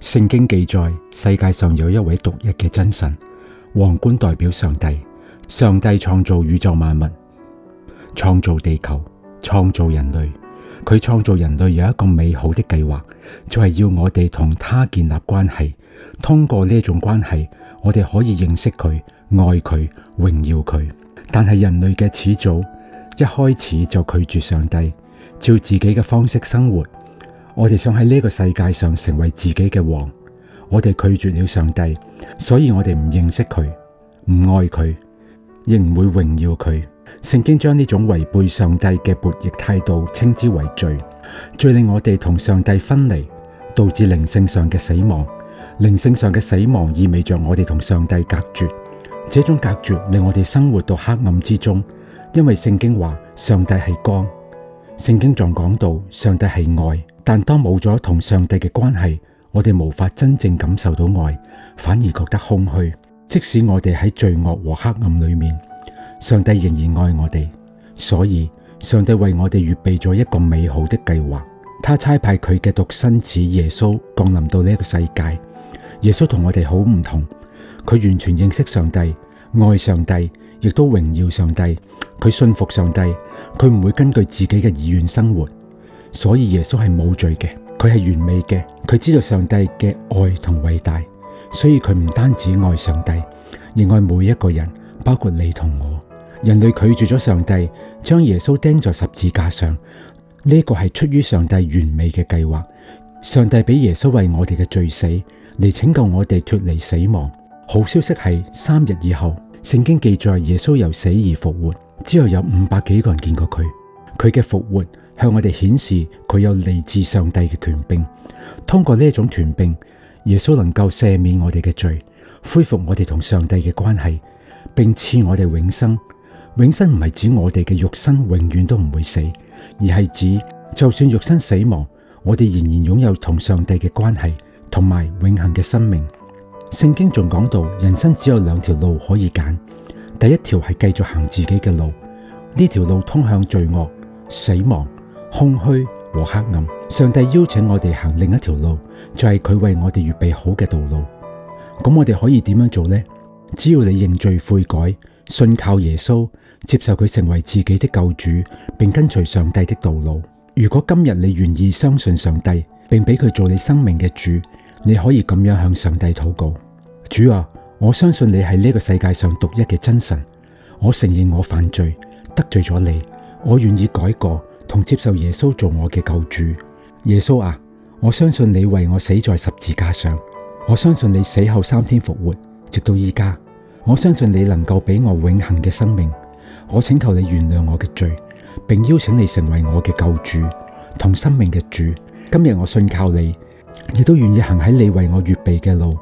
聖經記載，世界上有一位獨一嘅真神，皇冠代表上帝。上帝創造宇宙萬物，創造地球，創造人類。佢創造人類有一個美好的計劃，就係要我哋同他建立關係。通過呢種關係，我哋可以認識佢、愛佢、榮耀佢。但係人類嘅始祖一開始就拒絕上帝，照自己嘅方式生活。我哋想喺呢個世界上成為自己嘅王，我哋拒絕了上帝，所以我哋唔認識佢，唔愛佢，亦唔會榮耀佢。聖經將呢種違背上帝嘅悖逆態度稱之為罪，罪令我哋同上帝分離，導致靈性上嘅死亡。靈性上嘅死亡意味着我哋同上帝隔絕，這種隔絕令我哋生活到黑暗之中，因為聖經話上帝係光。聖經仲講到上帝係愛，但當冇咗同上帝嘅關係，我哋無法真正感受到愛，反而覺得空虛。即使我哋喺罪惡和黑暗裏面，上帝仍然愛我哋，所以上帝為我哋預備咗一個美好的計劃。他差派佢嘅獨生子耶穌降臨到呢個世界。耶穌同我哋好唔同，佢完全認識上帝，愛上帝，亦都榮耀上帝。佢信服上帝，佢唔會根據自己嘅意願生活，所以耶穌係冇罪嘅，佢係完美嘅。佢知道上帝嘅愛同偉大，所以佢唔單止愛上帝，亦愛每一個人，包括你同我。人類拒絕咗上帝，將耶穌釘在十字架上，呢個係出於上帝完美嘅計劃。上帝俾耶穌為我哋嘅罪死，嚟拯救我哋脫離死亡。好消息係3日以後，聖經記載耶穌由死而復活，之後有500幾個人見過佢。佢嘅復活向我哋顯示佢有嚟自上帝嘅權柄。通過呢一種權柄，耶穌能夠赦免我哋嘅罪，恢復我哋同上帝嘅關係，並賜我哋永生。永生唔係指我哋嘅肉身永遠都唔會死，而係指就算肉身死亡，我哋仍然擁有同上帝嘅關係同埋永恆嘅生命。聖經仲講到，人生只有2條路可以揀，第一條係繼續行自己嘅路，呢條路通向罪惡、死亡、空虛和黑暗。上帝邀請我哋行另一條路，就係佢為我哋預備好嘅道路。咁我哋可以點樣做呢？只要你認罪悔改，信靠耶穌，接受佢成為自己的救主，並跟隨上帝的道路。如果今日你願意相信上帝，並俾佢做你生命嘅主，你可以咁樣向上帝禱告：主啊，我相信你係呢個世界上獨一嘅真神，我承認我犯罪，得罪咗你，我願意改過，同接受耶穌做我嘅救主。耶穌啊，我相信你為我死在十字架上，我相信你死後3天復活，直到依家。我相信你能夠俾我永恆嘅生命，我請求你原諒我嘅罪，並邀請你成為我嘅救主同生命嘅主。今日我信靠你，亦都願意行喺你為我預備嘅路。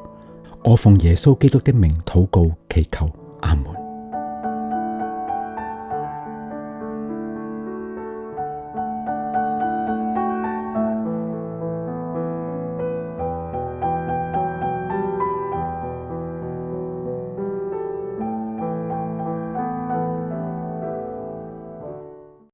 我奉耶穌基督的名禱告祈求，阿門。